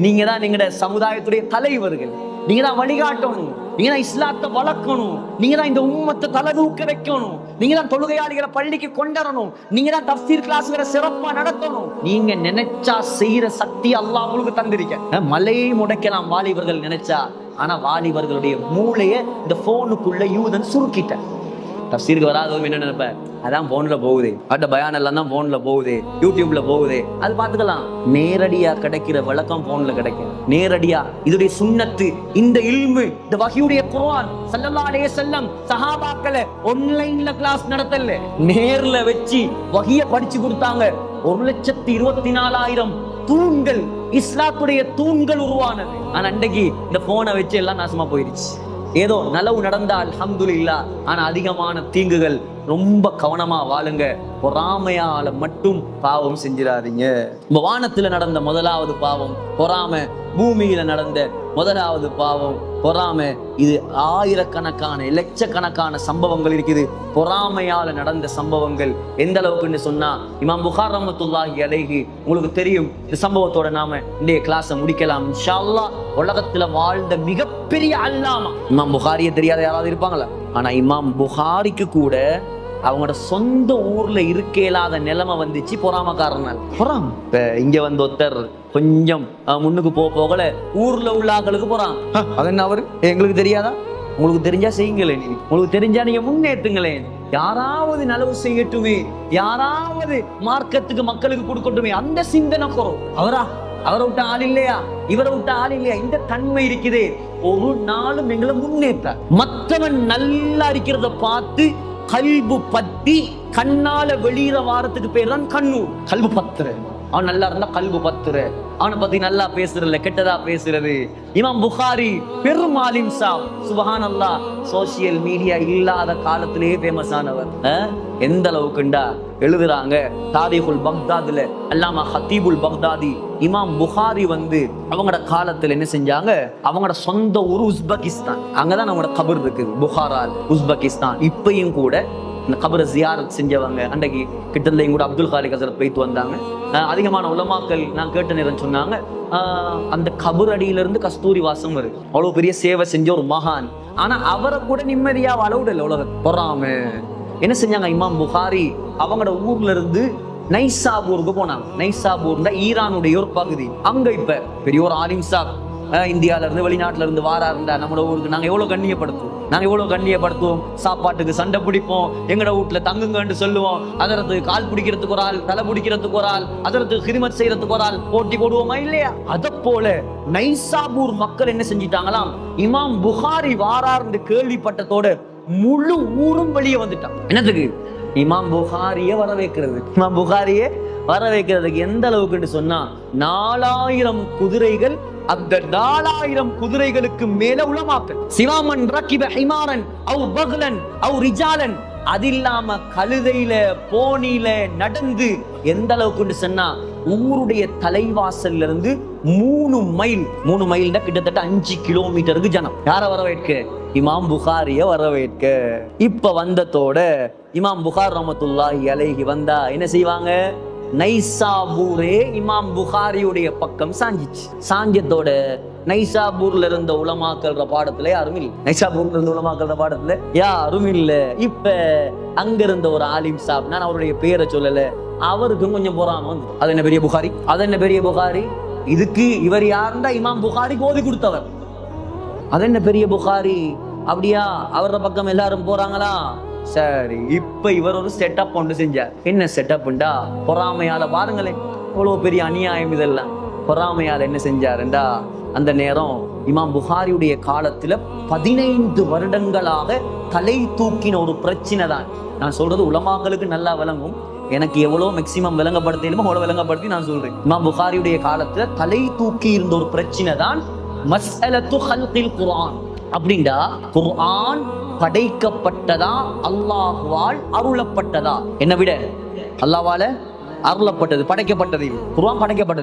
நீங்க தான் எங்கட சமுதாயத்துடைய தலைவர்கள், நீங்க தான் வழிகாட்டணும், நீங்க தான் இஸ்லாத்தை வளர்க்கணும், நீங்க தான் இந்த உம்மத்தை தலை தூக்க வைக்கணும், நீங்க தான் தொழுகையாளிகளை பள்ளிக்கு கொண்டரணும், நீங்க தான் தஃப்சீர் கிளாஸ்களை சிறப்பா நடத்தணும். நீங்க நினைச்சா செய்யற சக்தி அல்லாஹ் உங்களுக்கு தந்திருக்க. மலையை முடைக்கலாம் வாலிபர்கள் நினைச்சா. ஆனா வாலிபர்களுடைய மூளைய இந்த போனுக்குள்ள யூதன் சுருக்கிட்ட. தஃப்சீருக்கு வராதவங்க என்ன நினைப்பேன், அதான் போன்ல போகுது, அட்ட பயான் எல்லாம் தான் போன்ல போகுது, யூடியூப்ல போகுது, அது பார்த்துக்கலாம். நேரடியா கிடைக்கிற விளக்கம் போன்ல கிடைக்கும். நேரடியா இதுடைய சுன்னத்து, இந்த இல்மு, இந்த வஹியுடைய குர்ஆன் ஸல்லல்லாஹு அலைஹி வஸல்லம் சஹாபாக்களை ஆன்லைன்ல கிளாஸ் நடத்தல, நேர்ல வச்சு வஹிய படிச்சு கொடுத்தாங்க. 1,24,000 தூண்கள், இஸ்லாத்துடைய தூண்கள் உருவானது. ஆனா அன்றைக்கு இந்த போனை வச்சு எல்லாம் நாசமா போயிடுச்சு. ஏதோ நலவு நடந்தா அல்ஹம்துலில்லாஹ். ஆனா அதிகமான தீங்குகள். ரொம்ப கவனமா வாழுங்க. பொறாமையால மட்டும் பாவம் செஞ்சிடாதீங்க. வானத்துல நடந்த முதலாவது பாவம் பொறாமை, பூமியில நடந்த முதலாவது பாவம் பொறாமை. இது ஆயிரக்கணக்கான லட்சக்கணக்கான சம்பவங்கள் இருக்குது பொறாமையால நடந்த சம்பவங்கள். எந்த அளவுக்குன்னு சொன்னா, இமாம் புகார் ரஹ்மத்துல்லாஹி அலைஹி, உங்களுக்கு தெரியும், இந்த சம்பவத்தோட நாம இன்றைய கிளாஸை முடிக்கலாம் இன்ஷா அல்லாஹ். உலகத்துல வாழ்ந்த மிகப்பெரிய அல்லாமா இமாம் புகாரியை தெரியாத யாராவது இருப்பாங்களா? ஆனா இமாம் புகாரிக்கு கூட அவங்களோட சொந்த ஊர்ல இருக்க இயலாத நிலைமை வந்துச்சு பொறாமக்காரனால். பொறாம இப்ப இங்க வந்து ஒருத்தர் கொஞ்சம் முன்னுக்கு போகல ஊர்ல உள்ள ஆக்களுக்கு போறான். அது என்ன அவரு எங்களுக்கு தெரியாதா? உங்களுக்கு தெரிஞ்சா செய்யுங்களேன், உங்களுக்கு தெரிஞ்சா நீங்க முன்னேற்றுங்களேன், யாராவது நலவு செய்யட்டுமே, யாராவது மார்க்கத்துக்கு மக்களுக்கு கொடுக்கட்டுமே, அந்த சிந்தனை குறவு. அவரை விட்ட ஆள் இல்லையா, இவரை விட்ட ஆள் இல்லையா, இந்த தன்மை இருக்குதே. ஒரு நாளும் எங்களை முன்னேற்ற. மற்றவன் நல்லா இருக்கிறத பார்த்து கல்பு பத்தி கண்ணால வெளியிற வாரத்துக்கு பேர் தான் கண்ணூர். கல்பு பத்துற. அவன் நல்லா இருந்தா கல்பு பத்துற. அவனை பத்தி நல்லா பேசுறதுல கெட்டதா பேசுறது. இமாம் புகாரி பெரும் ஆலிம் சாப், சுப்ஹானல்லாஹ். சோசியல் மீடியா இல்லாத காலத்திலேயே ஃபேமஸ் ஆனவர். எந்த அளவுக்குண்டா எழுதுறாங்க தாரீகுல் பக்தாதுல அல்லாமா ஹத்தீபுல் பக்தாதி, இமாம் புகாரி வந்து அவங்களோட காலத்துல என்ன செஞ்சாங்க, அவங்களோட சொந்த ஊர் உஸ்பெகிஸ்தான், அங்கதான் அவங்களோட கபர் இருக்குது, புகாரால் உஸ்பெகிஸ்தான். இப்பயும் கூட இந்த கபரை ஜியாரத் செஞ்சவங்க அன்றைக்கு கிட்டத்தட்ட கூட அப்துல் காலிக் ஹஸரத் போயிட்டு வந்தாங்க. அதிகமான உலமாக்கள் நான் கேட்ட நேரம் சொன்னாங்க, அந்த கபர் அடியில இருந்து கஸ்தூரி வாசம் வருது. அவ்வளவு பெரிய சேவை செஞ்ச ஒரு மகான். ஆனா அவரை கூட நிம்மதியா வாழவிடல உலகம். பொறாம என்ன செஞ்சாங்க, இமாம் புகாரி அவங்களோட ஊர்ல இருந்து நைசாபூருக்கு போனாங்க. நைசாபூர்ல ஈரானுடைய ஒரு பகுதி. அங்க இப்ப பெரிய ஒரு ஆலிம் சாப் இந்தியால இருந்து வெளிநாட்டுல இருந்து வாரா இருந்தா நம்மளோட ஊருக்கு நாங்க எவ்வளவு கண்ணியப்படுத்துவோம். சாப்பாட்டுக்கு சண்டை பிடிப்போம், எங்கட வீட்டுல தங்குங்கன்னு சொல்லுவோம், அதற்கு கால் பிடிக்கிறதுக்கு ஒரு ஆள், தலை பிடிக்கிறதுக்கு ஒரு ஆள், அதற்கு ஹிதமத் செய்யறதுக்கு ஒரு ஆள், போட்டி போடுவோமா இல்லையா? அத போல நைசாபூர் மக்கள் என்ன செஞ்சிட்டாங்களாம், இமாம் புகாரி வாரார்னு கேள்விப்பட்டதோட முழு ஊரும் வெளியே வந்துட்டான். என்னதுக்கு? இமாம் புகாரியை வரவேற்கிறது. இமாம் புகாரியை வரவேற்கிறதுக்கு எந்த அளவுக்கு சொன்னா, 4000 குதிரைகள், அந்த 4000 குதிரைகளுக்கு மேல உலமாக்கள். சிவாமன் ரக்கிப ஹிமாரன் அவ் பக்லன் அவ் ரிஜாலன், அது இல்லாம கழுதையில போனில நடந்து எந்த அளவுக்கு சொன்னா, ஊருடைய தலைவாசல்ல இருந்து 3 மைல் கிட்டத்தட்ட 5 கிலோமீட்டருக்கு ஜனம். யார வரவேற்க? இமாம் புகாரிய வரவேற்க. இப்ப வந்ததோட இமாம் புகார் ரஹ்மத்துல்லாஹி அலைஹி வந்தா என்ன செய்வாங்க, நைசாபூரே இமாம் புகாரியுடைய பக்கம் சாஞ்சிச்சு. சாஞ்சத்தோட நைசாபூர்ல இருந்த உலமாக்கல்ற பாடத்துல யாரும் இல்லை. நைசாபூர்ல இருந்த உலமாக்கல்ற பாடத்துல யாரும் இல்ல. இப்ப அங்க இருந்த ஒரு ஆலிம் சாப், நான் அவருடைய பேரை சொல்லல, அவருக்கும் கொஞ்சம் பொறாம வந்து, அது என்ன பெரிய புகாரி, இதுக்கு இவர் யாருந்தா இமாம் புகாரி ஓதி கொடுத்தவர், அது என்ன பெரிய புகாரி அப்படியா, அவரோட பக்கம் எல்லாரும் போறாங்களா? சரி, இப்ப இவர் ஒரு செட்டப் ஒன்று செஞ்சார். என்ன செட்டப்ண்டா, பொறாமையால பாருங்களேன் இவ்வளவு பெரிய அநியாயம் இதெல்லாம். பொறாமையால என்ன செஞ்சாருண்டா, அந்த நேரம் இமாம் புகாரியுடைய காலத்துல 15 வருடங்களாக தலை தூக்கின ஒரு பிரச்சனை தான். நான் சொல்றது உலமாக்களுக்கு நல்லா விளங்கும், எனக்கு எவ்வளவு மேக்சிமம் விளங்கப்படுத்தலுமோ அவ்வளவு விளங்கப்படுத்தி நான் சொல்றேன். இமாம் புகாரியுடைய காலத்துல தலை தூக்கி இருந்த ஒரு பிரச்சனை தான் மஸ்அலத்து ஹல்கில் குர்ஆன். அப்படின்டா, குர்ஆன் படைக்கப்பட்டதா அல்லாஹ்வால் அருளப்பட்டதா? என்ன விட அல்லாஹ்வால அருளப்பட்டது, படைக்கப்பட்டது. குர்ஆன் படைக்கப்பட்டது.